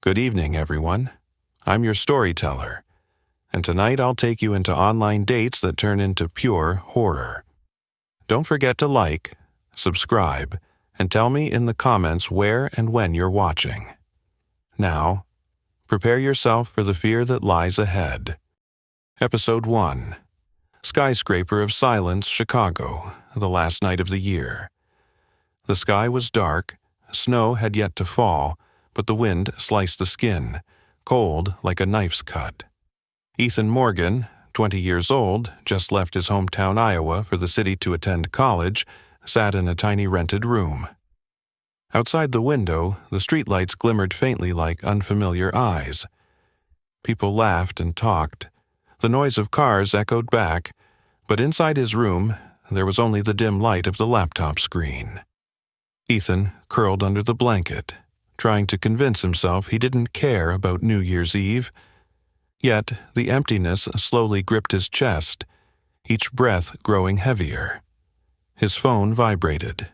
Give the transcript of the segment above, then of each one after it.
Good evening, everyone. I'm your storyteller, and tonight I'll take you into online dates that turn into pure horror. Don't forget to like, subscribe, and tell me in the comments where and when you're watching. Now, prepare yourself for the fear that lies ahead. Episode 1. Skyscraper of Silence, Chicago, the last night of the year. The sky was dark, snow had yet to fall, but the wind sliced the skin, cold like a knife's cut. Ethan Morgan, 20 years old, just left his hometown Iowa for the city to attend college, sat in a tiny rented room. Outside the window, the streetlights glimmered faintly like unfamiliar eyes. People laughed and talked. The noise of cars echoed back, but inside his room, there was only the dim light of the laptop screen. Ethan curled under the blanket, trying to convince himself he didn't care about New Year's Eve. Yet the emptiness slowly gripped his chest, each breath growing heavier. His phone vibrated.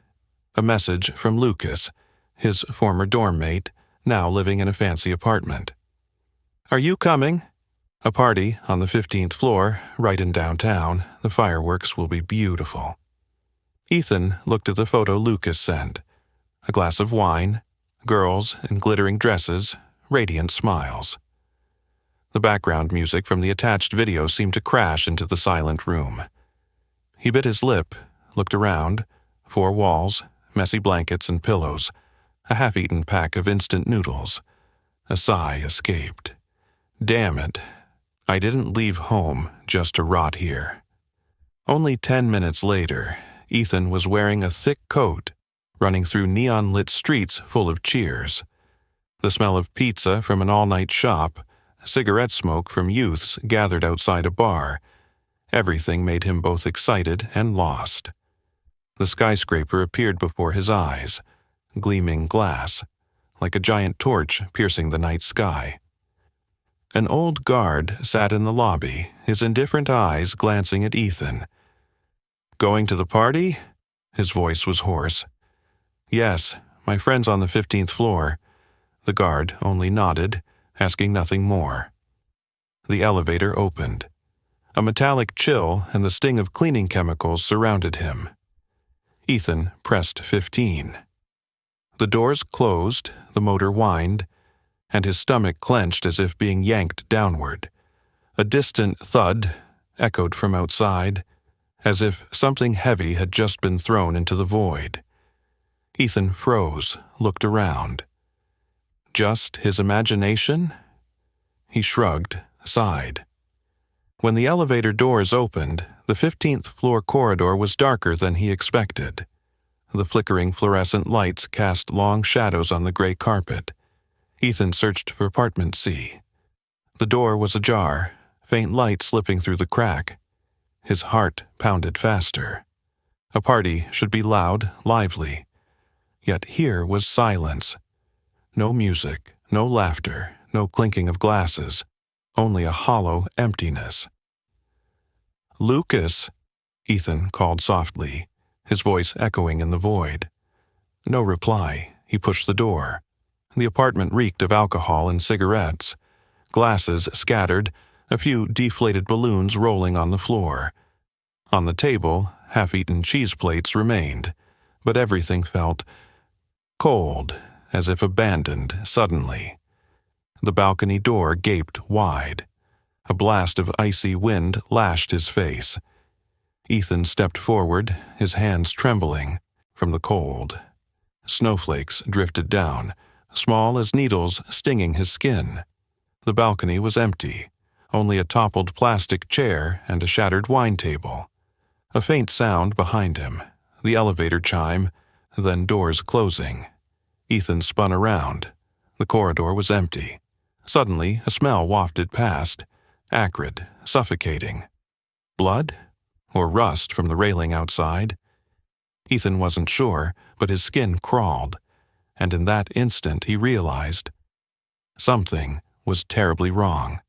A message from Lucas, his former dorm mate, now living in a fancy apartment. "Are you coming? A party on the 15th floor, right in downtown. The fireworks will be beautiful." Ethan looked at the photo Lucas sent. A glass of wine, girls in glittering dresses, radiant smiles. The background music from the attached video seemed to crash into the silent room. He bit his lip, looked around. 4 walls, messy blankets and pillows, a half-eaten pack of instant noodles. A sigh escaped. Damn it. I didn't leave home just to rot here. Only 10 minutes later, Ethan was wearing a thick coat, running through neon-lit streets full of cheers. The smell of pizza from an all-night shop, cigarette smoke from youths gathered outside a bar. Everything made him both excited and lost. The skyscraper appeared before his eyes, gleaming glass, like a giant torch piercing the night sky. An old guard sat in the lobby, his indifferent eyes glancing at Ethan. "Going to the party?" His voice was hoarse. "Yes, my friend's on the 15th floor." The guard only nodded, asking nothing more. The elevator opened. A metallic chill and the sting of cleaning chemicals surrounded him. Ethan pressed 15. The doors closed, the motor whined, and his stomach clenched as if being yanked downward. A distant thud echoed from outside, as if something heavy had just been thrown into the void. Ethan froze, looked around. Just his imagination? He shrugged, sighed. When the elevator doors opened, the 15th floor corridor was darker than he expected. The flickering fluorescent lights cast long shadows on the gray carpet. Ethan searched for apartment C. The door was ajar, faint light slipping through the crack. His heart pounded faster. A party should be loud, lively. Yet here was silence. No music, no laughter, no clinking of glasses, only a hollow emptiness. "Lucas," Ethan called softly, his voice echoing in the void. No reply. He pushed the door. The apartment reeked of alcohol and cigarettes. Glasses scattered, a few deflated balloons rolling on the floor. On the table, half-eaten cheese plates remained, but everything felt cold, as if abandoned suddenly. The balcony door gaped wide. A blast of icy wind lashed his face. Ethan stepped forward, his hands trembling from the cold. Snowflakes drifted down, small as needles stinging his skin. The balcony was empty, only a toppled plastic chair and a shattered wine table. A faint sound behind him, the elevator chime, then doors closing. Ethan spun around. The corridor was empty. Suddenly, a smell wafted past, acrid, suffocating. Blood? Or rust from the railing outside? Ethan wasn't sure, but his skin crawled, and in that instant he realized something was terribly wrong.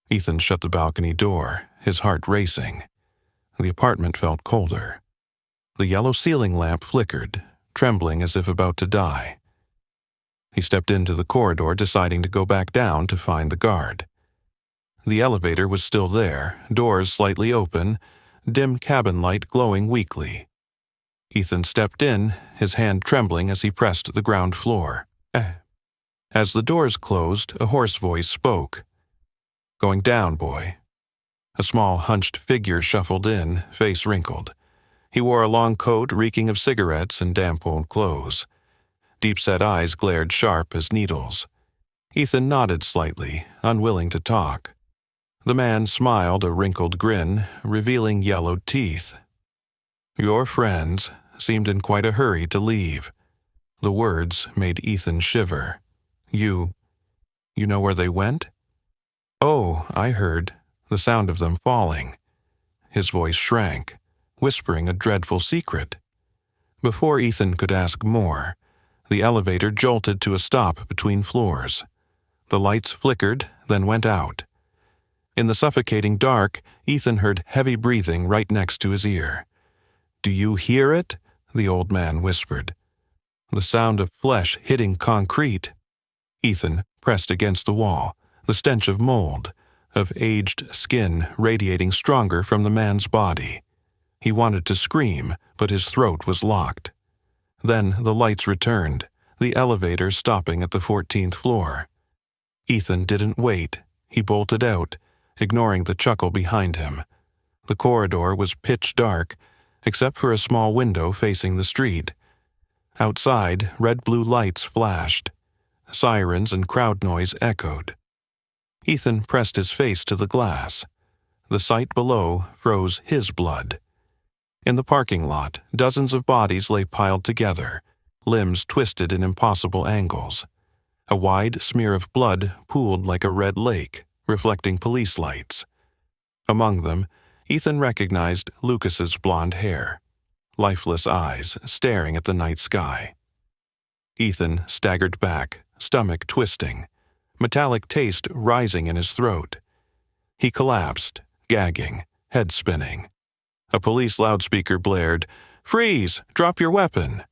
Ethan shut the balcony door, his heart racing. The apartment felt colder. The yellow ceiling lamp flickered, trembling as if about to die. He stepped into the corridor, deciding to go back down to find the guard. The elevator was still there, doors slightly open, dim cabin light glowing weakly. Ethan stepped in, his hand trembling as he pressed the ground floor. As the doors closed, a hoarse voice spoke. "Going down, boy." A small, hunched figure shuffled in, face wrinkled. He wore a long coat reeking of cigarettes and damp old clothes. Deep-set eyes glared sharp as needles. Ethan nodded slightly, unwilling to talk. The man smiled a wrinkled grin, revealing yellowed teeth. "Your friends seemed in quite a hurry to leave." The words made Ethan shiver. You know where they went?" "Oh, I heard. The sound of them falling." His voice shrank, whispering a dreadful secret. Before Ethan could ask more, the elevator jolted to a stop between floors. The lights flickered, then went out. In the suffocating dark, Ethan heard heavy breathing right next to his ear. "Do you hear it?" the old man whispered. "The sound of flesh hitting concrete." Ethan pressed against the wall, the stench of mold, of aged skin radiating stronger from the man's body. He wanted to scream, but his throat was locked. Then the lights returned, the elevator stopping at the 14th floor. Ethan didn't wait. He bolted out, ignoring the chuckle behind him. The corridor was pitch dark, except for a small window facing the street. Outside, red-blue lights flashed. Sirens and crowd noise echoed. Ethan pressed his face to the glass. The sight below froze his blood. In the parking lot, dozens of bodies lay piled together, limbs twisted in impossible angles. A wide smear of blood pooled like a red lake, reflecting police lights. Among them, Ethan recognized Lucas's blonde hair, lifeless eyes staring at the night sky. Ethan staggered back, stomach twisting, metallic taste rising in his throat. He collapsed, gagging, head spinning. A police loudspeaker blared, "Freeze! Drop your weapon!"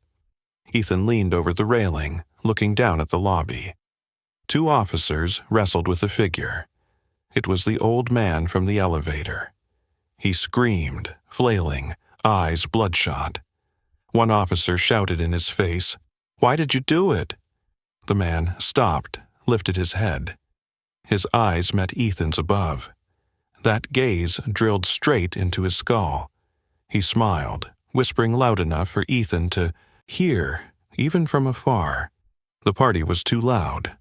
Ethan leaned over the railing, looking down at the lobby. 2 officers wrestled with the figure. It was the old man from the elevator. He screamed, flailing, eyes bloodshot. One officer shouted in his face, "Why did you do it?" The man stopped, lifted his head. His eyes met Ethan's above. That gaze drilled straight into his skull. He smiled, whispering loud enough for Ethan to hear, even from afar. The party was too loud.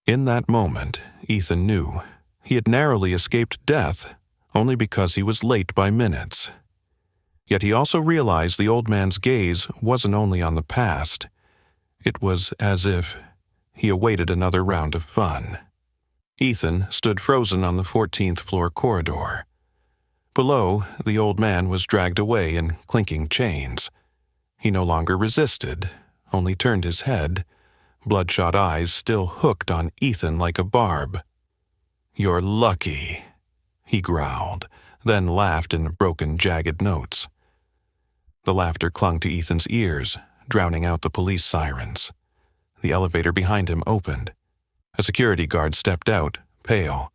In that moment, Ethan knew he had narrowly escaped death only because he was late by minutes. Yet he also realized the old man's gaze wasn't only on the past. It was as if he awaited another round of fun. Ethan stood frozen on the 14th floor corridor. Below, the old man was dragged away in clinking chains. He no longer resisted, only turned his head, bloodshot eyes still hooked on Ethan like a barb. "You're lucky," he growled, then laughed in broken, jagged notes. The laughter clung to Ethan's ears, drowning out the police sirens. The elevator behind him opened. A security guard stepped out, pale.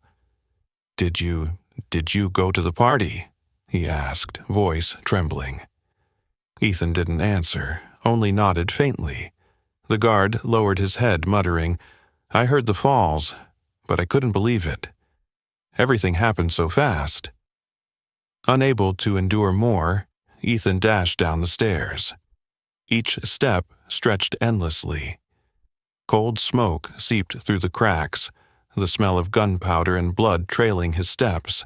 Did you go to the party?" he asked, voice trembling. Ethan didn't answer, only nodded faintly. The guard lowered his head, muttering, "I heard the falls, but I couldn't believe it. Everything happened so fast." Unable to endure more, Ethan dashed down the stairs. Each step stretched endlessly. Cold smoke seeped through the cracks, the smell of gunpowder and blood trailing his steps.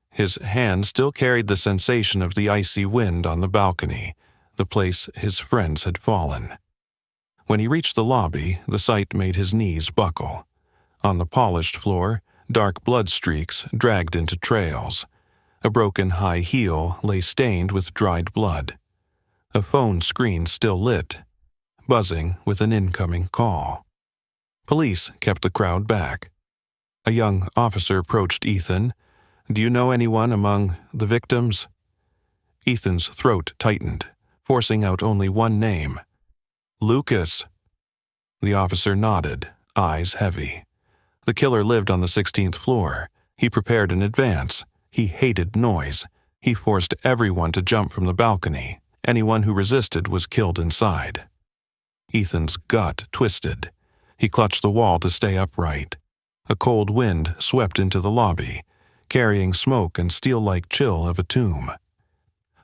His hand still carried the sensation of the icy wind on the balcony, the place his friends had fallen. When he reached the lobby, the sight made his knees buckle. On the polished floor, dark blood streaks dragged into trails. A broken high heel lay stained with dried blood. A phone screen still lit, buzzing with an incoming call. Police kept the crowd back. A young officer approached Ethan. "Do you know anyone among the victims?" Ethan's throat tightened, forcing out only one name. "Lucas." The officer nodded, eyes heavy. The killer lived on the 16th floor. He prepared in advance. He hated noise. He forced everyone to jump from the balcony. Anyone who resisted was killed inside. Ethan's gut twisted. He clutched the wall to stay upright. A cold wind swept into the lobby, carrying smoke and steel-like chill of a tomb.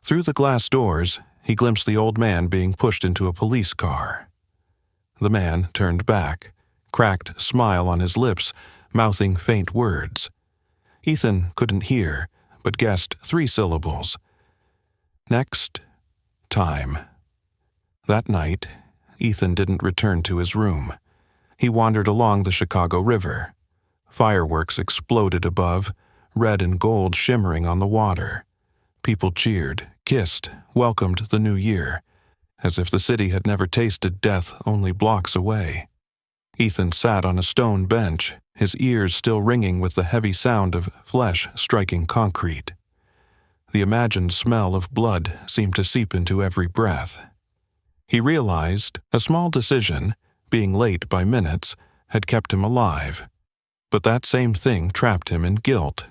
Through the glass doors, he glimpsed the old man being pushed into a police car. The man turned back, cracked smile on his lips, mouthing faint words. Ethan couldn't hear, but guessed 3 syllables. Next time. That night, Ethan didn't return to his room. He wandered along the Chicago River. Fireworks exploded above, red and gold shimmering on the water. People cheered, kissed, welcomed the new year, as if the city had never tasted death only blocks away. Ethan sat on a stone bench, his ears still ringing with the heavy sound of flesh striking concrete. The imagined smell of blood seemed to seep into every breath. He realized a small decision, being late by minutes, had kept him alive. But that same thing trapped him in guilt.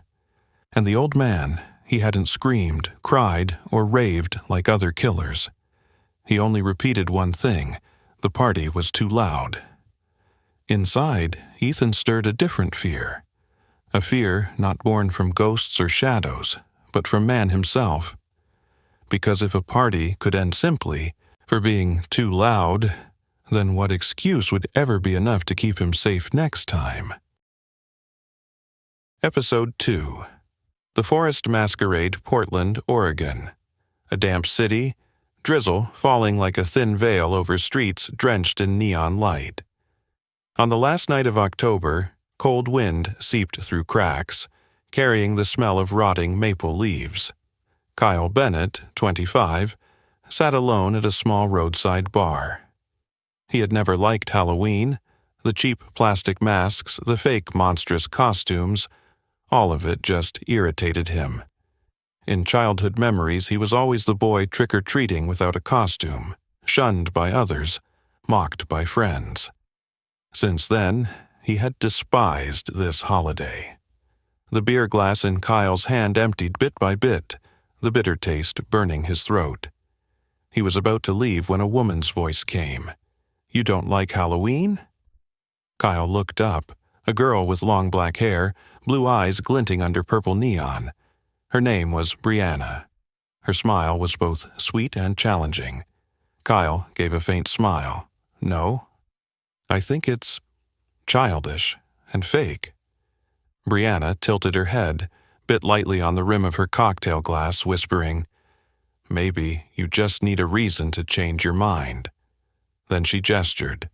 And the old man, he hadn't screamed, cried, or raved like other killers. He only repeated one thing: the party was too loud. Inside, Ethan stirred a different fear. A fear not born from ghosts or shadows, but from man himself. Because if a party could end simply, for being too loud, then what excuse would ever be enough to keep him safe next time? Episode 2. The Forest Masquerade, Portland, Oregon. A damp city, drizzle falling like a thin veil over streets drenched in neon light. On the last night of October, cold wind seeped through cracks, carrying the smell of rotting maple leaves. Kyle Bennett, 25, sat alone at a small roadside bar. He had never liked Halloween, the cheap plastic masks, the fake monstrous costumes. All of it just irritated him. In childhood memories, he was always the boy trick-or-treating without a costume, shunned by others, mocked by friends. Since then, he had despised this holiday. The beer glass in Kyle's hand emptied bit by bit, the bitter taste burning his throat. He was about to leave when a woman's voice came. "You don't like Halloween?" Kyle looked up, a girl with long black hair, blue eyes glinting under purple neon. Her name was Brianna. Her smile was both sweet and challenging. Kyle gave a faint smile. "No, I think it's childish and fake." Brianna tilted her head, bit lightly on the rim of her cocktail glass, whispering, "Maybe you just need a reason to change your mind." Then she gestured.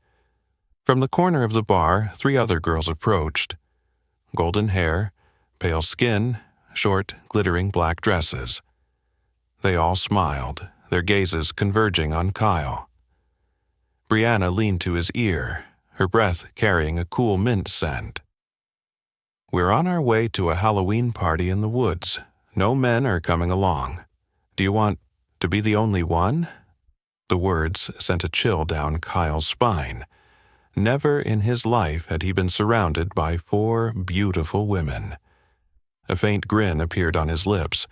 From the corner of the bar, 3 other girls approached. Golden hair, pale skin, short, glittering black dresses. They all smiled, their gazes converging on Kyle. Brianna leaned to his ear, her breath carrying a cool mint scent. "We're on our way to a Halloween party in the woods. No men are coming along. Do you want to be the only one?" The words sent a chill down Kyle's spine. Never in his life had he been surrounded by 4 beautiful women. A faint grin appeared on his lips,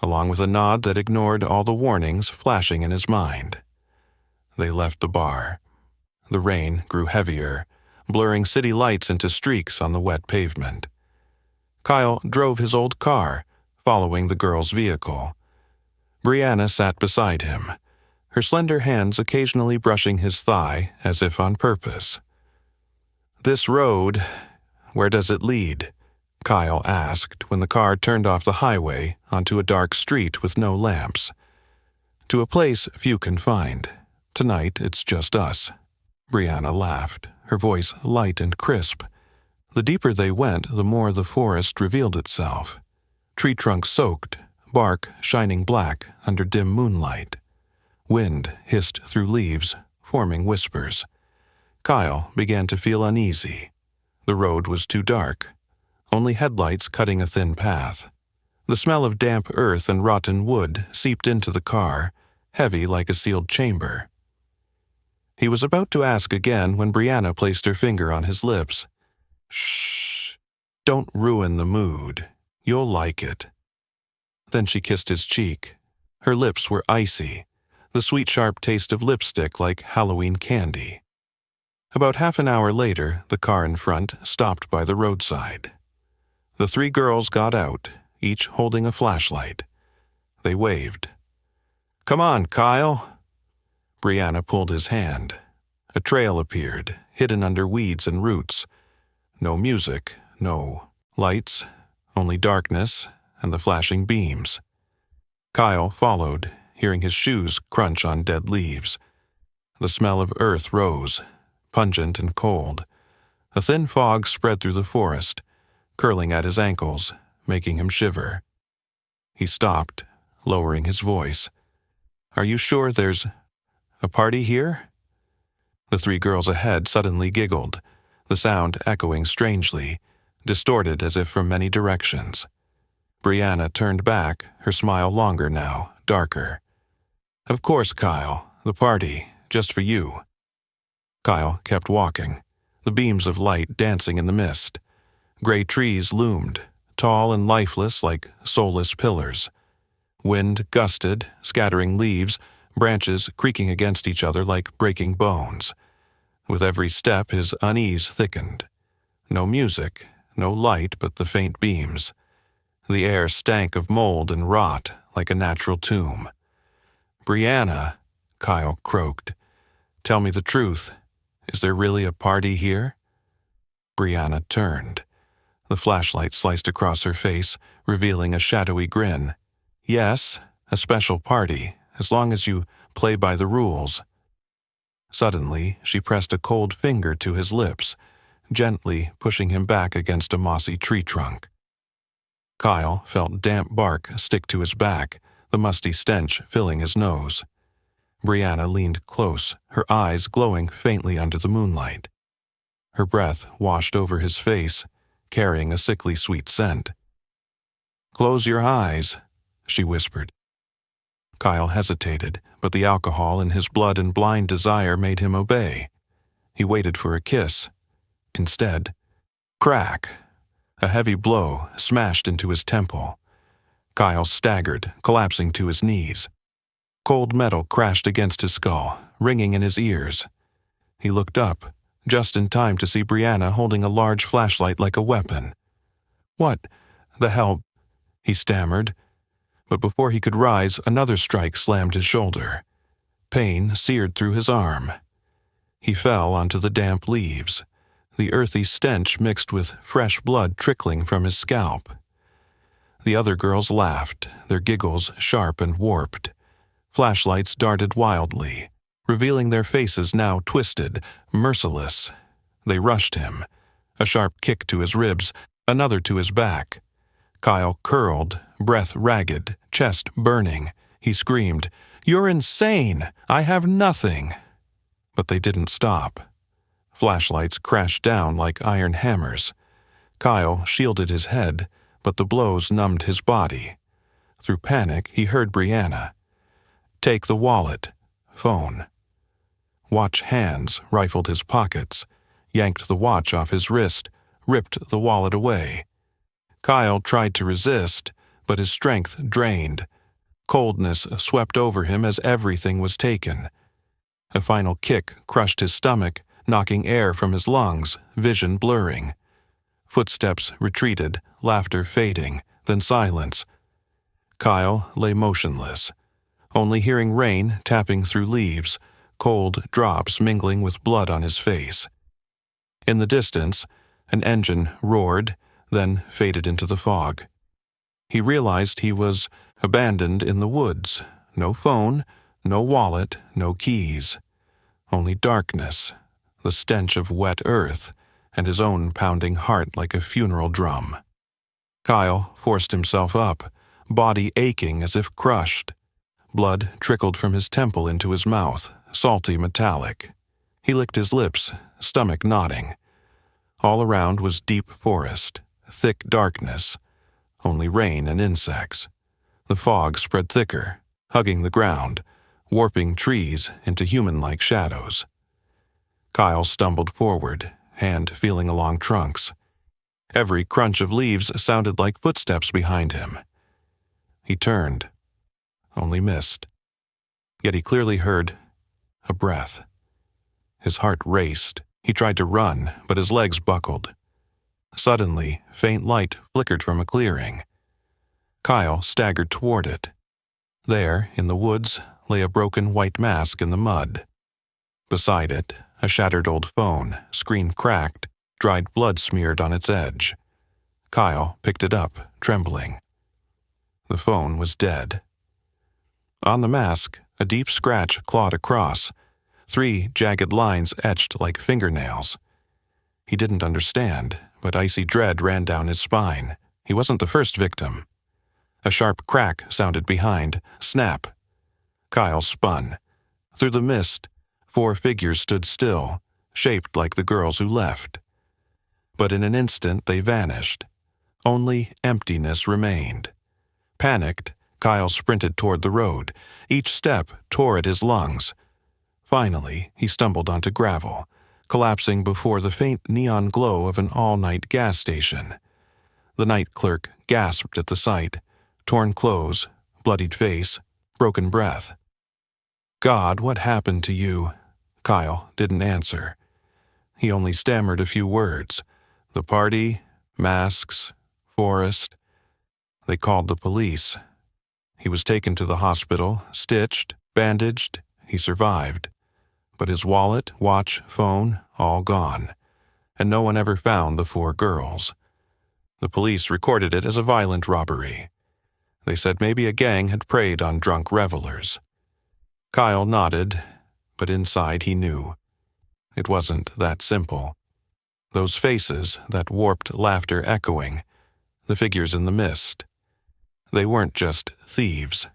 along with a nod that ignored all the warnings flashing in his mind. They left the bar. The rain grew heavier, blurring city lights into streaks on the wet pavement. Kyle drove his old car, following the girl's vehicle. Brianna sat beside him, her slender hands occasionally brushing his thigh as if on purpose. "This road, where does it lead?" Kyle asked when the car turned off the highway onto a dark street with no lamps. "To a place few can find. Tonight it's just us." Brianna laughed, her voice light and crisp. The deeper they went, the more the forest revealed itself. Tree trunks soaked, bark shining black under dim moonlight. Wind hissed through leaves, forming whispers. Kyle began to feel uneasy. The road was too dark, only headlights cutting a thin path. The smell of damp earth and rotten wood seeped into the car, heavy like a sealed chamber. He was about to ask again when Brianna placed her finger on his lips. Shh. Don't ruin the mood. You'll like it. Then she kissed his cheek. Her lips were icy, the sweet sharp taste of lipstick like Halloween candy. About half an hour later, the car in front stopped by the roadside. The three girls got out, each holding a flashlight. They waved. "Come on, Kyle." Brianna pulled his hand. A trail appeared, hidden under weeds and roots. No music, no lights, only darkness and the flashing beams. Kyle followed, hearing his shoes crunch on dead leaves. The smell of earth rose, pungent and cold. A thin fog spread through the forest, curling at his ankles, making him shiver. He stopped, lowering his voice. "Are you sure there's a party here?" The three girls ahead suddenly giggled, the sound echoing strangely, distorted as if from many directions. Brianna turned back, her smile longer now, darker. "Of course, Kyle, the party, just for you." Kyle kept walking, the beams of light dancing in the mist. Gray trees loomed, tall and lifeless like soulless pillars. Wind gusted, scattering leaves, branches creaking against each other like breaking bones. With every step his unease thickened. No music, no light but the faint beams. The air stank of mold and rot like a natural tomb. "Brianna," Kyle croaked, "tell me the truth. Is there really a party here?" Brianna turned. The flashlight sliced across her face, revealing a shadowy grin. "Yes, a special party, as long as you play by the rules." Suddenly, she pressed a cold finger to his lips, gently pushing him back against a mossy tree trunk. Kyle felt damp bark stick to his back, the musty stench filling his nose. Brianna leaned close, her eyes glowing faintly under the moonlight. Her breath washed over his face, carrying a sickly sweet scent. "Close your eyes," she whispered. Kyle hesitated, but the alcohol in his blood and blind desire made him obey. He waited for a kiss. Instead, crack! A heavy blow smashed into his temple. Kyle staggered, collapsing to his knees. Cold metal crashed against his skull, ringing in his ears. He looked up, just in time to see Brianna holding a large flashlight like a weapon. "What the hell?" he stammered. But before he could rise, another strike slammed his shoulder. Pain seared through his arm. He fell onto the damp leaves, the earthy stench mixed with fresh blood trickling from his scalp. The other girls laughed, their giggles sharp and warped. Flashlights darted wildly, revealing their faces now twisted, merciless. They rushed him. A sharp kick to his ribs, another to his back. Kyle curled, breath ragged, chest burning. He screamed, "You're insane! I have nothing!" But they didn't stop. Flashlights crashed down like iron hammers. Kyle shielded his head, but the blows numbed his body. Through panic, he heard Brianna. "Take the wallet. Phone." Watch hands rifled his pockets, yanked the watch off his wrist, ripped the wallet away. Kyle tried to resist, but his strength drained. Coldness swept over him as everything was taken. A final kick crushed his stomach, knocking air from his lungs, vision blurring. Footsteps retreated, laughter fading, then silence. Kyle lay motionless, only hearing rain tapping through leaves, cold drops mingling with blood on his face. In the distance, an engine roared, then faded into the fog. He realized he was abandoned in the woods. No phone, no wallet, no keys. Only darkness, the stench of wet earth, and his own pounding heart like a funeral drum. Kyle forced himself up, body aching as if crushed. Blood trickled from his temple into his mouth, salty metallic. He licked his lips, stomach knotting. All around was deep forest, thick darkness, only rain and insects. The fog spread thicker, hugging the ground, warping trees into human-like shadows. Kyle stumbled forward, hand feeling along trunks. Every crunch of leaves sounded like footsteps behind him. He turned, only missed. Yet he clearly heard a breath. His heart raced. He tried to run, but his legs buckled. Suddenly, faint light flickered from a clearing. Kyle staggered toward it. There, in the woods, lay a broken white mask in the mud. Beside it, a shattered old phone, screen cracked, dried blood smeared on its edge. Kyle picked it up, trembling. The phone was dead. On the mask, a deep scratch clawed across, 3 jagged lines etched like fingernails. He didn't understand, but icy dread ran down his spine. He wasn't the first victim. A sharp crack sounded behind. Snap. Kyle spun. Through the mist, 4 figures stood still, shaped like the girls who left. But in an instant they vanished. Only emptiness remained. Panicked, Kyle sprinted toward the road. Each step tore at his lungs. Finally, he stumbled onto gravel, collapsing before the faint neon glow of an all-night gas station. The night clerk gasped at the sight, torn clothes, bloodied face, broken breath. "God, what happened to you?" Kyle didn't answer. He only stammered a few words. The party, masks, forest. They called the police. He was taken to the hospital, stitched, bandaged. He survived. But his wallet, watch, phone, all gone. And no one ever found the 4 girls. The police recorded it as a violent robbery. They said maybe a gang had preyed on drunk revelers. Kyle nodded, but inside he knew. It wasn't that simple. Those faces, that warped laughter echoing, the figures in the mist. They weren't just thieves.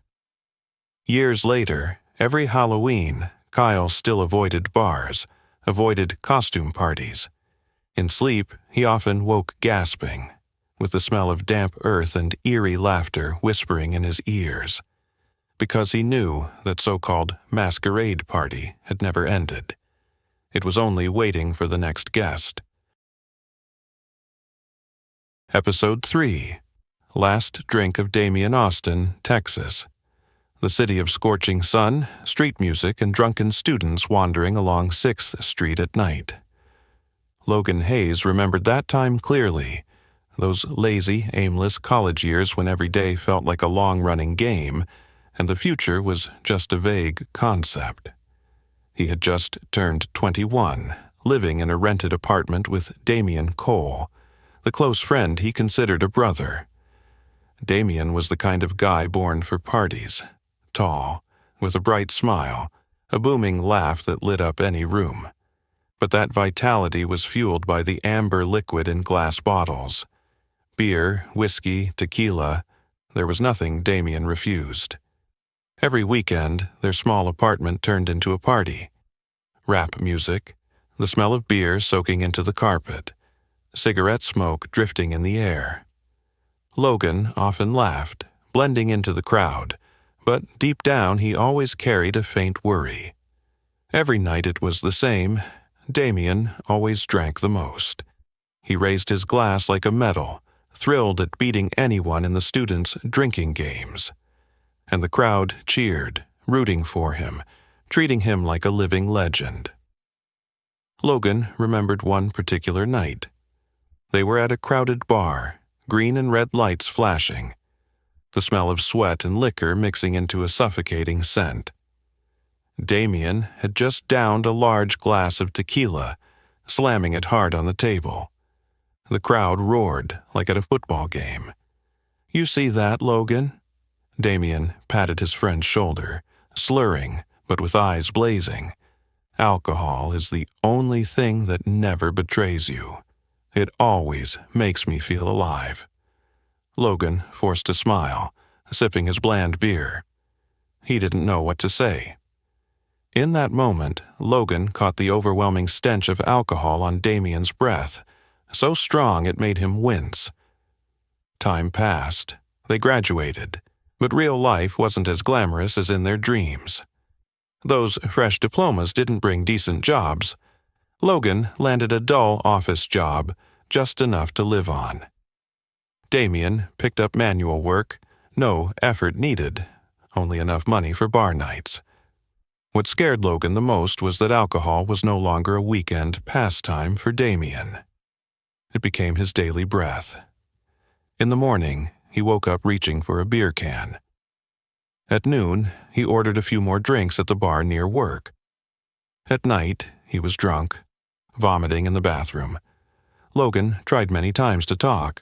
Years later, every Halloween, Kyle still avoided bars, avoided costume parties. In sleep, he often woke gasping, with the smell of damp earth and eerie laughter whispering in his ears, because he knew that so-called masquerade party had never ended. It was only waiting for the next guest. Episode 3. Last Drink of Damien Austin, Texas. The city of scorching sun, street music, and drunken students wandering along 6th Street at night. Logan Hayes remembered that time clearly, those lazy, aimless college years when every day felt like a long-running game, and the future was just a vague concept. He had just turned 21, living in a rented apartment with Damien Cole, the close friend he considered a brother. Damien was the kind of guy born for parties, tall, with a bright smile, a booming laugh that lit up any room. But that vitality was fueled by the amber liquid in glass bottles. Beer, whiskey, tequila, there was nothing Damien refused. Every weekend, their small apartment turned into a party. Rap music, the smell of beer soaking into the carpet, cigarette smoke drifting in the air. Logan often laughed, blending into the crowd, but deep down he always carried a faint worry. Every night it was the same. Damien always drank the most. He raised his glass like a medal, thrilled at beating anyone in the students' drinking games. And the crowd cheered, rooting for him, treating him like a living legend. Logan remembered one particular night. They were at a crowded bar, green and red lights flashing, the smell of sweat and liquor mixing into a suffocating scent. Damien had just downed a large glass of tequila, slamming it hard on the table. The crowd roared like at a football game. "You see that, Logan?" Damien patted his friend's shoulder, slurring, but with eyes blazing. "Alcohol is the only thing that never betrays you. It always makes me feel alive." Logan forced a smile, sipping his bland beer. He didn't know what to say. In that moment, Logan caught the overwhelming stench of alcohol on Damien's breath, so strong it made him wince. Time passed. They graduated, but real life wasn't as glamorous as in their dreams. Those fresh diplomas didn't bring decent jobs, Logan landed a dull office job, just enough to live on. Damien picked up manual work, no effort needed, only enough money for bar nights. What scared Logan the most was that alcohol was no longer a weekend pastime for Damien. It became his daily breath. In the morning, he woke up reaching for a beer can. At noon, he ordered a few more drinks at the bar near work. At night, he was drunk, vomiting in the bathroom. Logan tried many times to talk.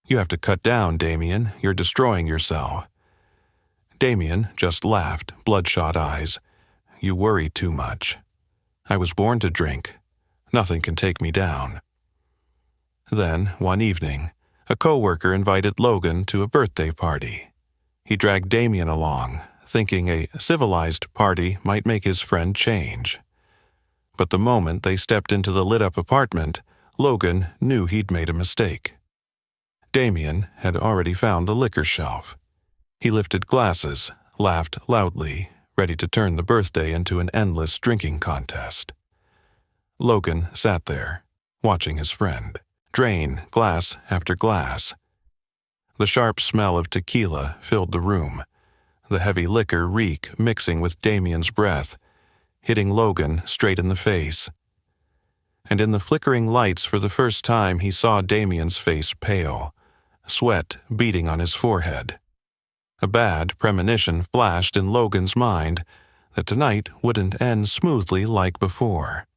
"You have to cut down, Damien. You're destroying yourself." Damien just laughed, bloodshot eyes. "You worry too much. I was born to drink. Nothing can take me down." Then, one evening, a coworker invited Logan to a birthday party. He dragged Damien along, thinking a civilized party might make his friend change. But the moment they stepped into the lit-up apartment, Logan knew he'd made a mistake. Damien had already found the liquor shelf. He lifted glasses, laughed loudly, ready to turn the birthday into an endless drinking contest. Logan sat there, watching his friend drain glass after glass. The sharp smell of tequila filled the room, the heavy liquor reek mixing with Damien's breath, hitting Logan straight in the face. And in the flickering lights for the first time he saw Damien's face pale, sweat beading on his forehead. A bad premonition flashed in Logan's mind that tonight wouldn't end smoothly like before.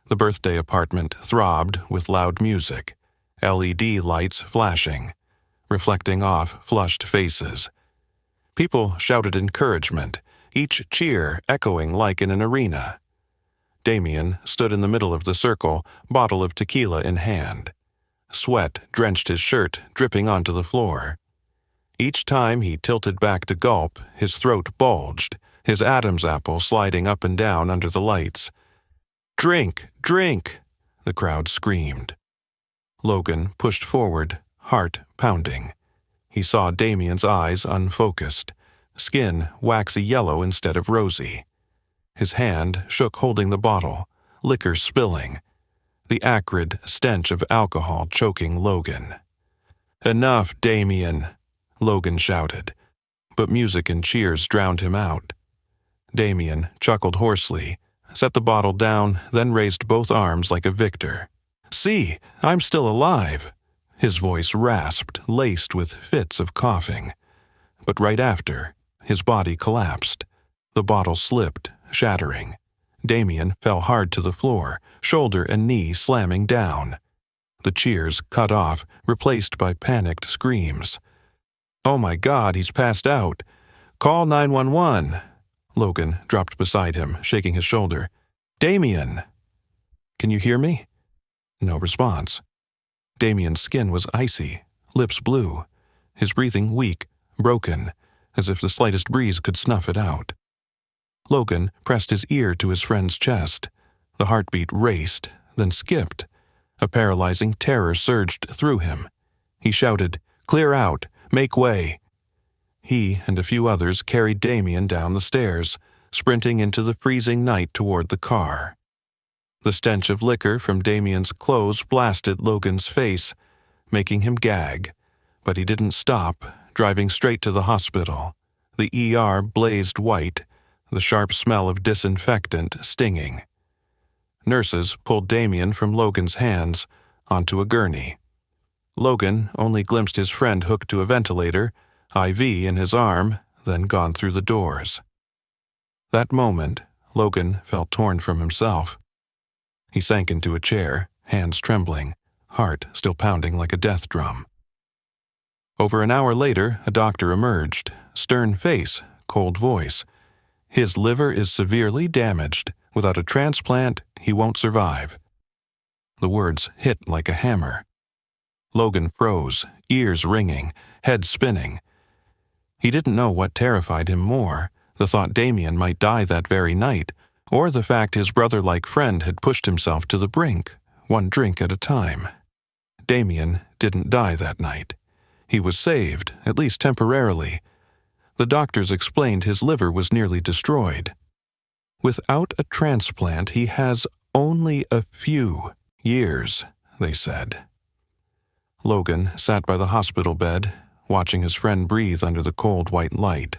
The birthday apartment throbbed with loud music, LED lights flashing, reflecting off flushed faces. People shouted encouragement, each cheer echoing like in an arena. Damien stood in the middle of the circle, bottle of tequila in hand. Sweat drenched his shirt, dripping onto the floor. Each time he tilted back to gulp, his throat bulged, his Adam's apple sliding up and down under the lights. "Drink! Drink!" the crowd screamed. Logan pushed forward, heart pounding. He saw Damien's eyes unfocused, skin waxy yellow instead of rosy. His hand shook holding the bottle, liquor spilling, the acrid stench of alcohol choking Logan. "Enough, Damien!" Logan shouted, but music and cheers drowned him out. Damien chuckled hoarsely, set the bottle down, then raised both arms like a victor. "See, I'm still alive!" His voice rasped, laced with fits of coughing. But right after, his body collapsed. The bottle slipped, shattering. Damien fell hard to the floor, shoulder and knee slamming down. The cheers cut off, replaced by panicked screams. "Oh my God, he's passed out! Call 911! Logan dropped beside him, shaking his shoulder. "Damien! Can you hear me?" No response. Damien's skin was icy, lips blue, his breathing weak, broken, as if the slightest breeze could snuff it out. Logan pressed his ear to his friend's chest. The heartbeat raced, then skipped. A paralyzing terror surged through him. He shouted, "Clear out! Make way!" He and a few others carried Damien down the stairs, sprinting into the freezing night toward the car. The stench of liquor from Damien's clothes blasted Logan's face, making him gag, but he didn't stop, driving straight to the hospital. The ER blazed white, the sharp smell of disinfectant stinging. Nurses pulled Damien from Logan's hands onto a gurney. Logan only glimpsed his friend hooked to a ventilator, IV in his arm, then gone through the doors. That moment, Logan felt torn from himself. He sank into a chair, hands trembling, heart still pounding like a death drum. Over an hour later, a doctor emerged, stern face, cold voice. "His liver is severely damaged. Without a transplant, he won't survive." The words hit like a hammer. Logan froze, ears ringing, head spinning. He didn't know what terrified him more, the thought Damien might die that very night, or the fact his brother-like friend had pushed himself to the brink, one drink at a time. Damien didn't die that night. He was saved, at least temporarily. The doctors explained his liver was nearly destroyed. Without a transplant, he has Only a few years, they said. Logan sat by the hospital bed, watching his friend breathe under the cold white light.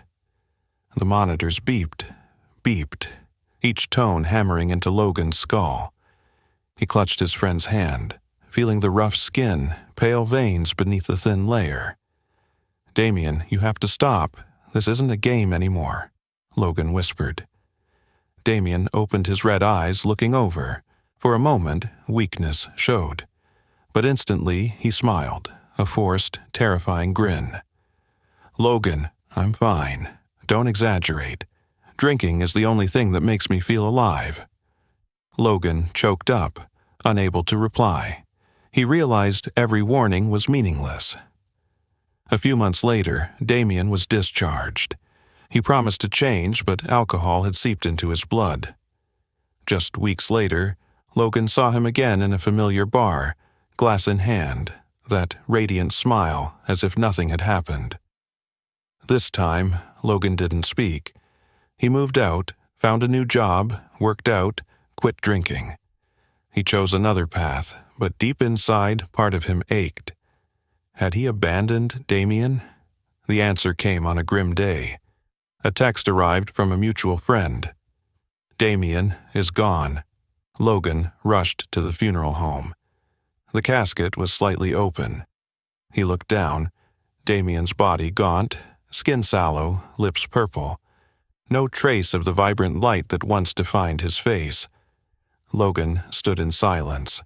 The monitors beeped, each tone hammering into Logan's skull. He clutched his friend's hand, feeling the rough skin, pale veins beneath the thin layer. "Damien, you have to stop. This isn't a game anymore," Logan whispered. Damien opened his red eyes, looking over. For a moment, weakness showed. But instantly, he smiled, a forced, terrifying grin. "Logan, I'm fine. Don't exaggerate. Drinking is the only thing that makes me feel alive." Logan choked up, unable to reply. He realized every warning was meaningless. A few months later, Damien was discharged. He promised to change, but alcohol had seeped into his blood. Just weeks later, Logan saw him again in a familiar bar, glass in hand, that radiant smile as if nothing had happened. This time, Logan didn't speak. He moved out, found a new job, worked out, quit drinking. He chose another path, but deep inside, part of him ached. Had he abandoned Damien? The answer came on a grim day. A text arrived from a mutual friend. "Damien is gone." Logan rushed to the funeral home. The casket was slightly open. He looked down. Damien's body gaunt, skin sallow, lips purple. No trace of the vibrant light that once defined his face. Logan stood in silence.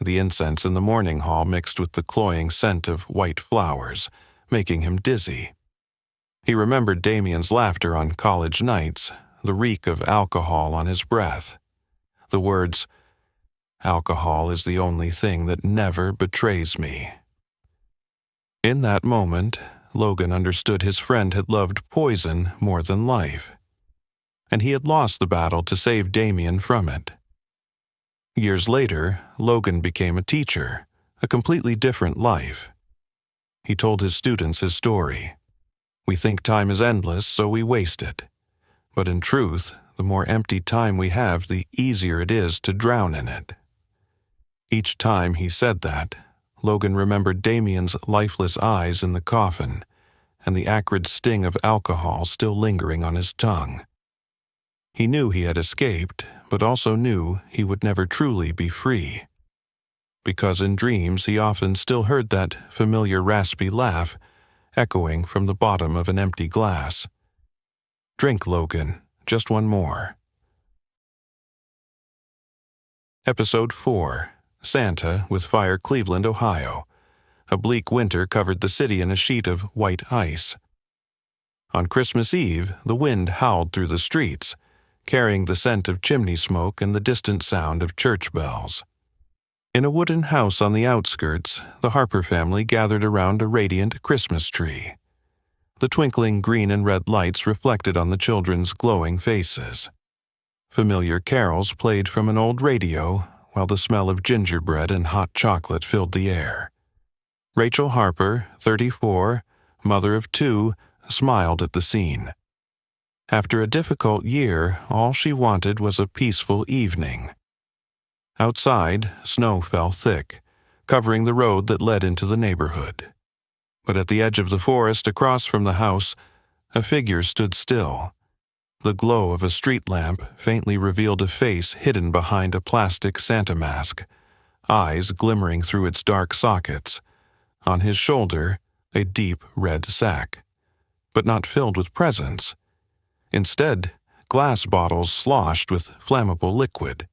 The incense in the mourning hall mixed with the cloying scent of white flowers, making him dizzy. He remembered Damien's laughter on college nights, the reek of alcohol on his breath. The words, "Alcohol is the only thing that never betrays me." In that moment, Logan understood his friend had loved poison more than life, and he had lost the battle to save Damien from it. Years later, Logan became a teacher, a completely different life. He told his students his story. "We think time is endless, so we waste it. But in truth, the more empty time we have, the easier it is to drown in it." Each time he said that, Logan remembered Damien's lifeless eyes in the coffin, and the acrid sting of alcohol still lingering on his tongue. He knew he had escaped, but also knew he would never truly be free. Because in dreams he often still heard that familiar raspy laugh echoing from the bottom of an empty glass. "Drink, Logan, just one more." Episode 4. Santa with Fire, Cleveland, Ohio. A bleak winter covered the city in a sheet of white ice. On Christmas Eve, the wind howled through the streets, carrying the scent of chimney smoke and the distant sound of church bells. In a wooden house on the outskirts, the Harper family gathered around a radiant Christmas tree. The twinkling green and red lights reflected on the children's glowing faces. Familiar carols played from an old radio, while the smell of gingerbread and hot chocolate filled the air. Rachel Harper, 34, mother of 2, smiled at the scene. After a difficult year, all she wanted was a peaceful evening. Outside, snow fell thick, covering the road that led into the neighborhood. But at the edge of the forest across from the house, a figure stood still. The glow of a street lamp faintly revealed a face hidden behind a plastic Santa mask, eyes glimmering through its dark sockets. On his shoulder, a deep red sack, but not filled with presents. Instead, glass bottles sloshed with flammable liquid.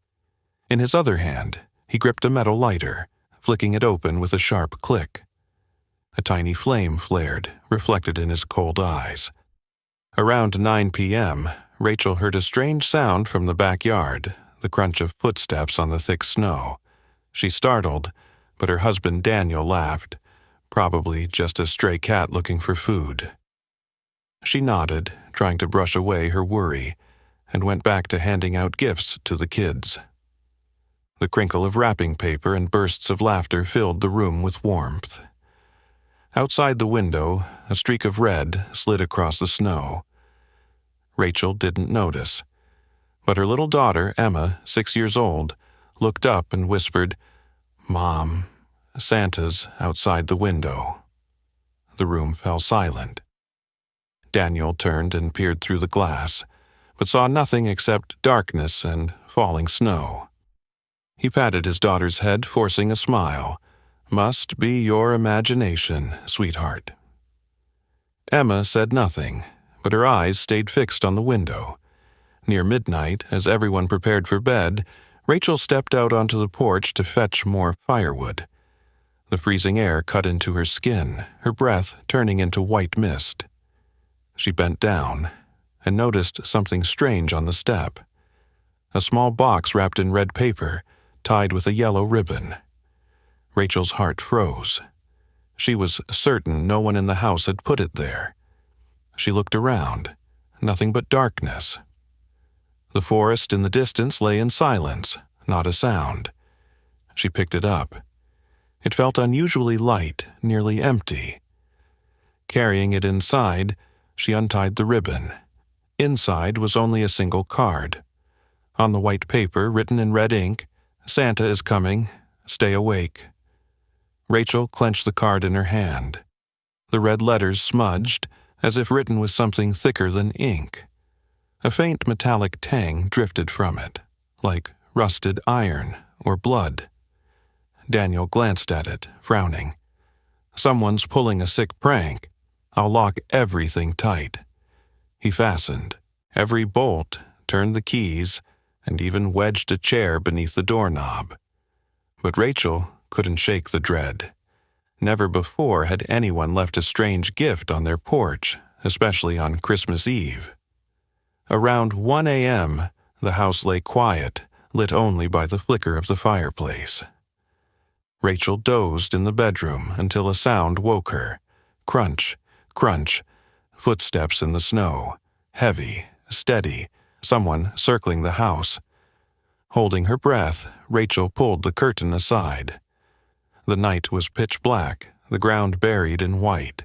In his other hand, he gripped a metal lighter, flicking it open with a sharp click. A tiny flame flared, reflected in his cold eyes. Around 9 p.m., Rachel heard a strange sound from the backyard, the crunch of footsteps on the thick snow. She startled, but her husband Daniel laughed, probably just a stray cat looking for food. She nodded, trying to brush away her worry, and went back to handing out gifts to the kids. The crinkle of wrapping paper and bursts of laughter filled the room with warmth. Outside the window, a streak of red slid across the snow. Rachel didn't notice. But her little daughter, Emma, 6 years old, looked up and whispered, "Mom, Santa's outside the window." The room fell silent. Daniel turned and peered through the glass, but saw nothing except darkness and falling snow. He patted his daughter's head, forcing a smile. "Must be your imagination, sweetheart." Emma said nothing, but her eyes stayed fixed on the window. Near midnight, as everyone prepared for bed, Rachel stepped out onto the porch to fetch more firewood. The freezing air cut into her skin, her breath turning into white mist. She bent down and noticed something strange on the step. A small box wrapped in red paper, tied with a yellow ribbon. Rachel's heart froze. She was certain no one in the house had put it there. She looked around. Nothing but darkness. The forest in the distance lay in silence, not a sound. She picked it up. It felt unusually light, nearly empty. Carrying it inside, she untied the ribbon. Inside was only a single card. On the white paper, written in red ink, "Santa is coming. Stay awake." Rachel clenched the card in her hand. The red letters smudged, as if written with something thicker than ink. A faint metallic tang drifted from it, like rusted iron or blood. Daniel glanced at it, frowning. "Someone's pulling a sick prank. I'll lock everything tight." He fastened every bolt, turned the keys, and even wedged a chair beneath the doorknob. But Rachel couldn't shake the dread. Never before had anyone left a strange gift on their porch, especially on Christmas Eve. Around 1 a.m., the house lay quiet, lit only by the flicker of the fireplace. Rachel dozed in the bedroom until a sound woke her. Crunch, crunch, footsteps in the snow, heavy, steady, someone circling the house. Holding her breath, Rachel pulled the curtain aside. The night was pitch black, the ground buried in white.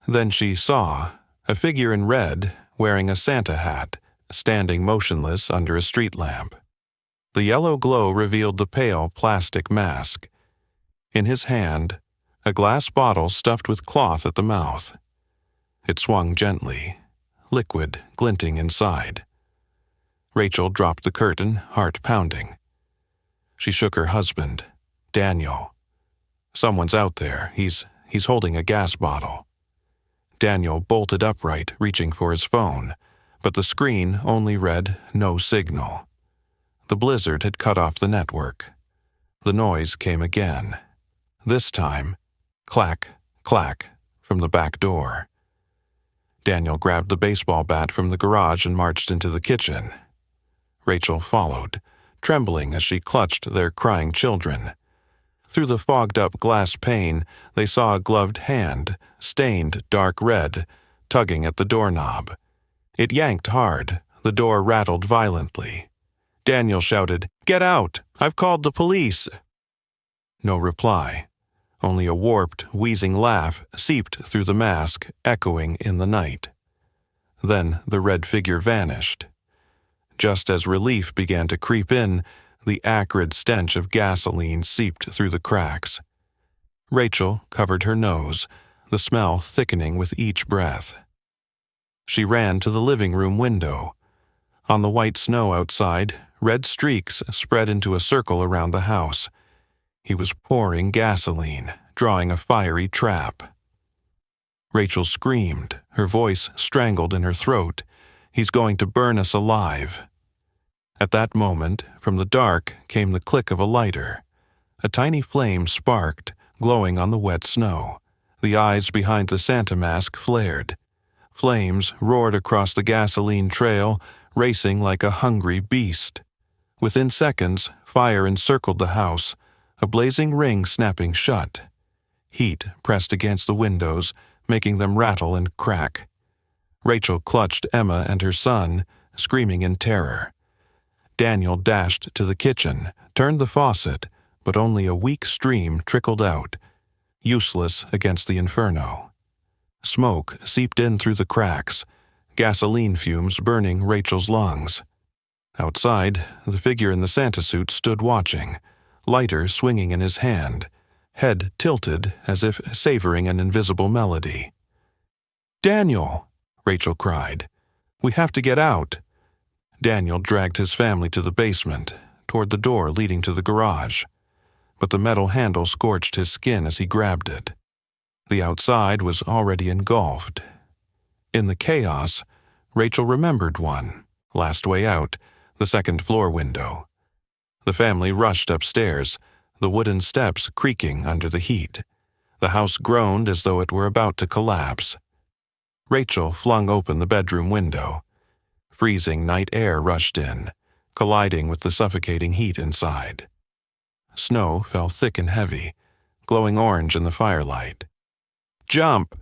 Then she saw a figure in red, wearing a Santa hat, standing motionless under a street lamp. The yellow glow revealed the pale plastic mask. In his hand, a glass bottle stuffed with cloth at the mouth. It swung gently, liquid glinting inside. Rachel dropped the curtain, heart pounding. She shook her husband, Daniel. "Someone's out there. He's holding a gas bottle." Daniel bolted upright, reaching for his phone, but the screen only read "no signal." The blizzard had cut off the network. The noise came again. This time, clack, clack, from the back door. Daniel grabbed the baseball bat from the garage and marched into the kitchen. Rachel followed, trembling as she clutched their crying children. Through the fogged-up glass pane, they saw a gloved hand, stained dark red, tugging at the doorknob. It yanked hard. The door rattled violently. Daniel shouted, "Get out! I've called the police!" No reply. Only a warped, wheezing laugh seeped through the mask, echoing in the night. Then the red figure vanished. Just as relief began to creep in, the acrid stench of gasoline seeped through the cracks. Rachel covered her nose, the smell thickening with each breath. She ran to the living room window. On the white snow outside, red streaks spread into a circle around the house. He was pouring gasoline, drawing a fiery trap. Rachel screamed, her voice strangled in her throat. "He's going to burn us alive." At that moment, from the dark came the click of a lighter. A tiny flame sparked, glowing on the wet snow. The eyes behind the Santa mask flared. Flames roared across the gasoline trail, racing like a hungry beast. Within seconds, fire encircled the house, a blazing ring snapping shut. Heat pressed against the windows, making them rattle and crack. Rachel clutched Emma and her son, screaming in terror. Daniel dashed to the kitchen, turned the faucet, but only a weak stream trickled out, useless against the inferno. Smoke seeped in through the cracks, gasoline fumes burning Rachel's lungs. Outside, the figure in the Santa suit stood watching, lighter swinging in his hand, head tilted as if savoring an invisible melody. "Daniel!" Rachel cried. "We have to get out." Daniel dragged his family to the basement, toward the door leading to the garage, but the metal handle scorched his skin as he grabbed it. The outside was already engulfed. In the chaos, Rachel remembered one, last way out, the second-floor window. The family rushed upstairs, the wooden steps creaking under the heat. The house groaned as though it were about to collapse. Rachel flung open the bedroom window. Freezing night air rushed in, colliding with the suffocating heat inside. Snow fell thick and heavy, glowing orange in the firelight. "Jump!"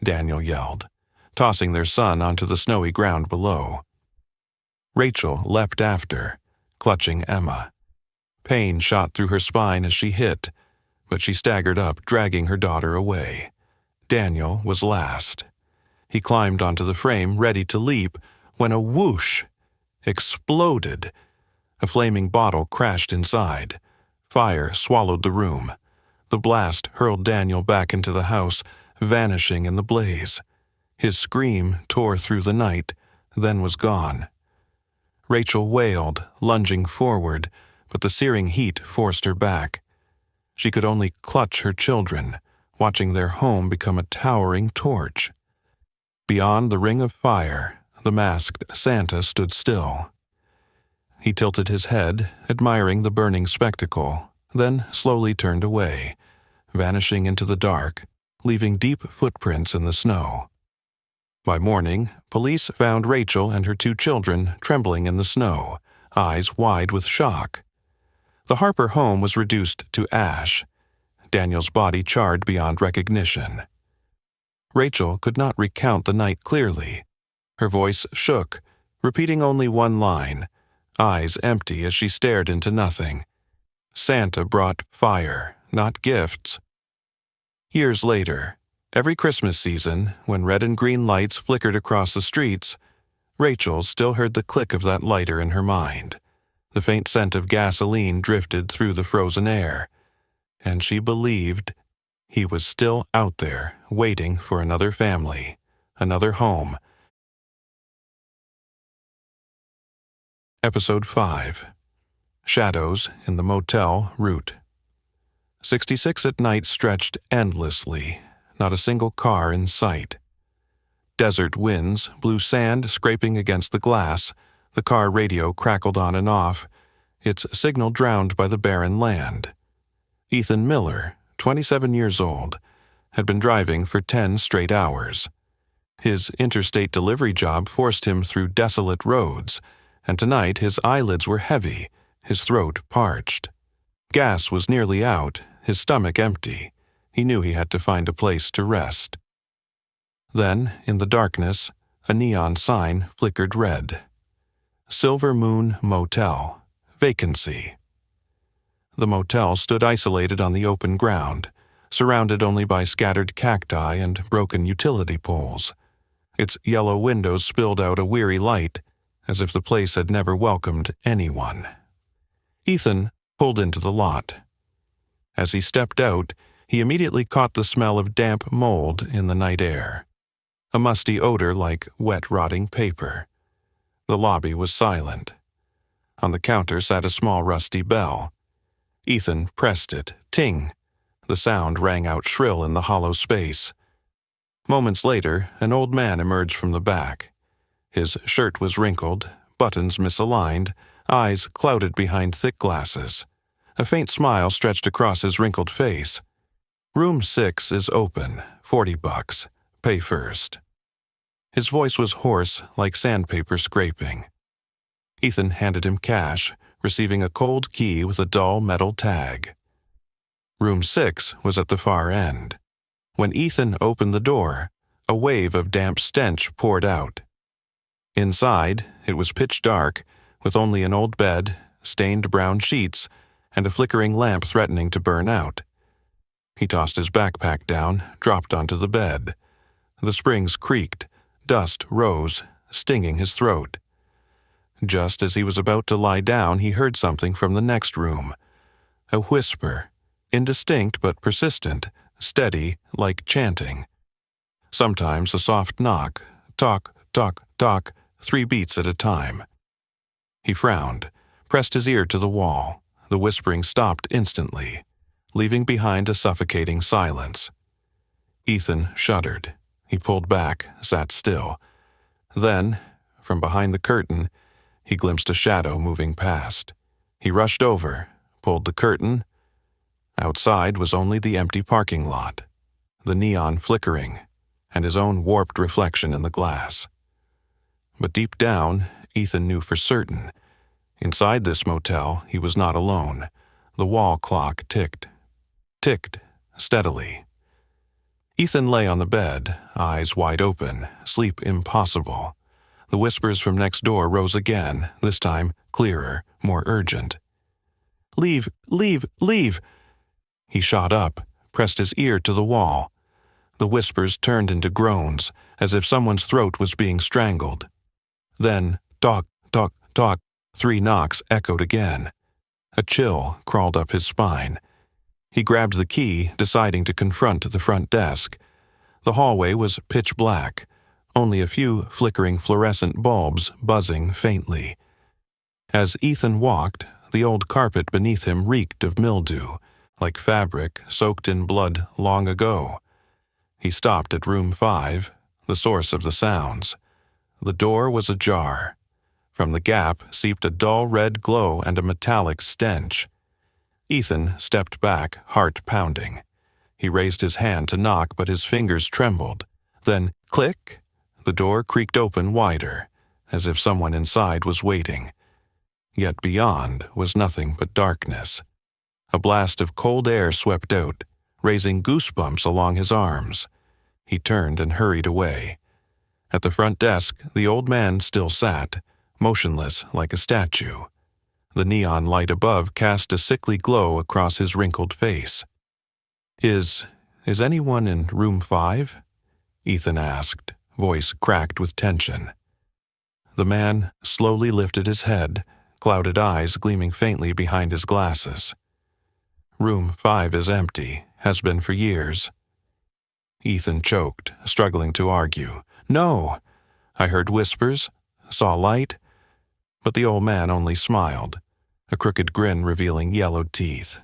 Daniel yelled, tossing their son onto the snowy ground below. Rachel leapt after, clutching Emma. Pain shot through her spine as she hit, but she staggered up, dragging her daughter away. Daniel was last. He climbed onto the frame, ready to leap, when a whoosh exploded. A flaming bottle crashed inside. Fire swallowed the room. The blast hurled Daniel back into the house, vanishing in the blaze. His scream tore through the night, then was gone. Rachel wailed, lunging forward, but the searing heat forced her back. She could only clutch her children, watching their home become a towering torch. Beyond the ring of fire, the masked Santa stood still. He tilted his head, admiring the burning spectacle, then slowly turned away, vanishing into the dark, leaving deep footprints in the snow. By morning, police found Rachel and her 2 children trembling in the snow, eyes wide with shock. The Harper home was reduced to ash, Daniel's body charred beyond recognition. Rachel could not recount the night clearly. Her voice shook, repeating only one line, eyes empty as she stared into nothing. Santa brought fire, not gifts. Years later, every Christmas season, when red and green lights flickered across the streets, Rachel still heard the click of that lighter in her mind. The faint scent of gasoline drifted through the frozen air, and she believed he was still out there waiting for another family, another home. Episode 5. Shadows in the Motel Route. 66 at night stretched endlessly, not a single car in sight. Desert winds blew sand scraping against the glass, the car radio crackled on and off, its signal drowned by the barren land. Ethan Miller, 27 years old, had been driving for 10 straight hours. His interstate delivery job forced him through desolate roads, and tonight his eyelids were heavy, his throat parched. Gas was nearly out, his stomach empty. He knew he had to find a place to rest. Then, in the darkness, a neon sign flickered red. Silver Moon Motel. Vacancy. The motel stood isolated on the open ground, surrounded only by scattered cacti and broken utility poles. Its yellow windows spilled out a weary light, as if the place had never welcomed anyone. Ethan pulled into the lot. As he stepped out, he immediately caught the smell of damp mold in the night air, a musty odor like wet rotting paper. The lobby was silent. On the counter sat a small rusty bell. Ethan pressed it. Ting! The sound rang out shrill in the hollow space. Moments later, an old man emerged from the back. His shirt was wrinkled, buttons misaligned, eyes clouded behind thick glasses. A faint smile stretched across his wrinkled face. "Room 6 is open, $40. Pay first." His voice was hoarse, like sandpaper scraping. Ethan handed him cash, receiving a cold key with a dull metal tag. Room 6 was at the far end. When Ethan opened the door, a wave of damp stench poured out. Inside, it was pitch dark, with only an old bed, stained brown sheets, and a flickering lamp threatening to burn out. He tossed his backpack down, dropped onto the bed. The springs creaked, dust rose, stinging his throat. Just as he was about to lie down, he heard something from the next room. A whisper, indistinct but persistent, steady like chanting. Sometimes a soft knock, tock, tock, tock, 3 beats at a time. He frowned, pressed his ear to the wall. The whispering stopped instantly, leaving behind a suffocating silence. Ethan shuddered. He pulled back, sat still. Then, from behind the curtain, he glimpsed a shadow moving past. He rushed over, pulled the curtain. Outside was only the empty parking lot, the neon flickering, and his own warped reflection in the glass. But deep down, Ethan knew for certain. Inside this motel, he was not alone. The wall clock ticked steadily. Ethan lay on the bed, eyes wide open, sleep impossible. The whispers from next door rose again, this time clearer, more urgent. "Leave, leave, leave!" He shot up, pressed his ear to the wall. The whispers turned into groans, as if someone's throat was being strangled. Then, tock, tock, tock, 3 knocks echoed again. A chill crawled up his spine. He grabbed the key, deciding to confront the front desk. The hallway was pitch black, only a few flickering fluorescent bulbs buzzing faintly. As Ethan walked, the old carpet beneath him reeked of mildew, like fabric soaked in blood long ago. He stopped at room 5, the source of the sounds. The door was ajar. From the gap seeped a dull red glow and a metallic stench. Ethan stepped back, heart pounding. He raised his hand to knock, but his fingers trembled. Then, click! The door creaked open wider, as if someone inside was waiting. Yet beyond was nothing but darkness. A blast of cold air swept out, raising goosebumps along his arms. He turned and hurried away. At the front desk, the old man still sat, motionless like a statue. The neon light above cast a sickly glow across his wrinkled face. Is anyone in room 5? Ethan asked, voice cracked with tension. The man slowly lifted his head, clouded eyes gleaming faintly behind his glasses. Room 5 is empty, has been for years. Ethan choked, struggling to argue. No! I heard whispers, saw light, but the old man only smiled, a crooked grin revealing yellowed teeth.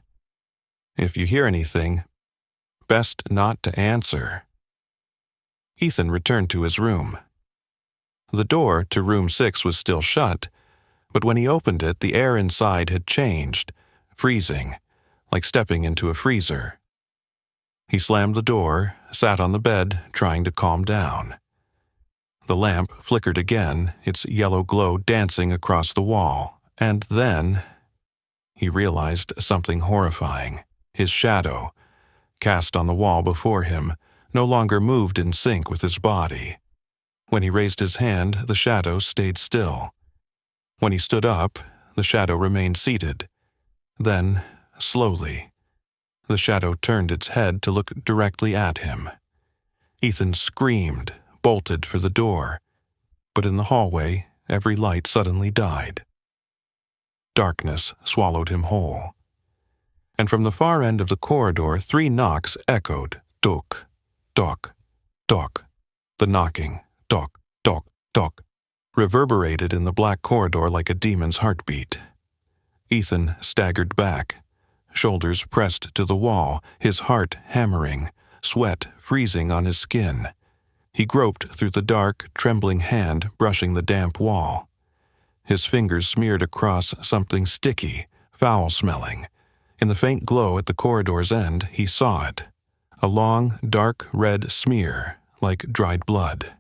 If you hear anything, best not to answer. Ethan returned to his room. The door to room 6 was still shut, but when he opened it, the air inside had changed, freezing, like stepping into a freezer. He slammed the door, sat on the bed, trying to calm down. The lamp flickered again, its yellow glow dancing across the wall, and then he realized something horrifying. His shadow, cast on the wall before him, no longer moved in sync with his body. When he raised his hand, the shadow stayed still. When he stood up, the shadow remained seated. Then, slowly, the shadow turned its head to look directly at him. Ethan screamed, bolted for the door, but in the hallway, every light suddenly died. Darkness swallowed him whole. And from the far end of the corridor, 3 knocks echoed, tock, tock, tock. The knocking, tock, tock, tock, reverberated in the black corridor like a demon's heartbeat. Ethan staggered back, shoulders pressed to the wall, his heart hammering, sweat freezing on his skin. He groped through the dark, trembling hand brushing the damp wall. His fingers smeared across something sticky, foul-smelling. In the faint glow at the corridor's end, he saw it. A long, dark red smear, like dried blood.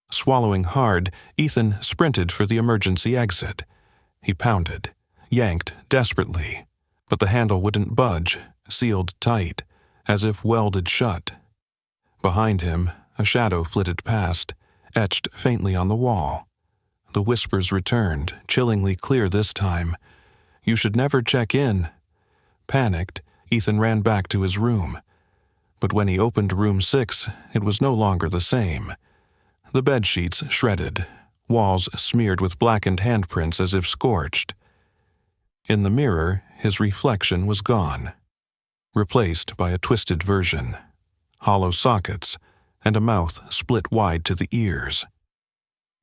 Swallowing hard, Ethan sprinted for the emergency exit. He pounded, yanked desperately, but the handle wouldn't budge, sealed tight, as if welded shut. Behind him, a shadow flitted past, etched faintly on the wall. The whispers returned, chillingly clear this time. You should never check in. Panicked, Ethan ran back to his room. But when he opened room 6, it was no longer the same. The bedsheets shredded, walls smeared with blackened handprints as if scorched. In the mirror, his reflection was gone, replaced by a twisted version, hollow sockets, and a mouth split wide to the ears.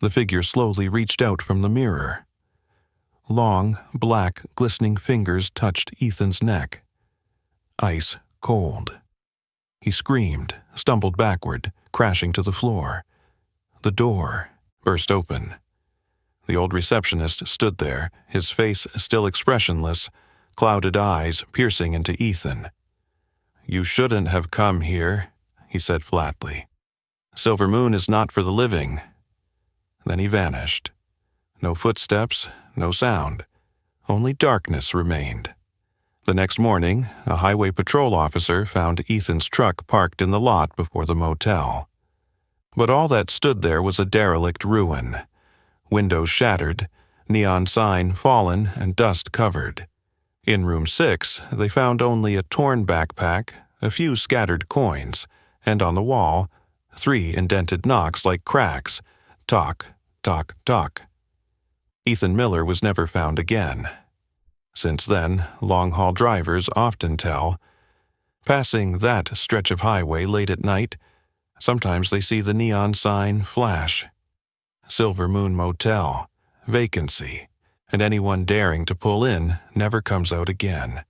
The figure slowly reached out from the mirror. Long, black, glistening fingers touched Ethan's neck. Ice cold. He screamed, stumbled backward, crashing to the floor. The door burst open. The old receptionist stood there, his face still expressionless, clouded eyes piercing into Ethan. "You shouldn't have come here," he said flatly. "Silver Moon is not for the living." Then he vanished. No footsteps, no sound. Only darkness remained. The next morning, a highway patrol officer found Ethan's truck parked in the lot before the motel. But all that stood there was a derelict ruin. Windows shattered, neon sign fallen and dust covered. In room 6, they found only a torn backpack, a few scattered coins, and on the wall, 3 indented knocks like cracks. Tock, tock, tock. Ethan Miller was never found again. Since then, long-haul drivers often tell, passing that stretch of highway late at night, sometimes they see the neon sign flash. Silver Moon Motel, vacancy, and anyone daring to pull in never comes out again.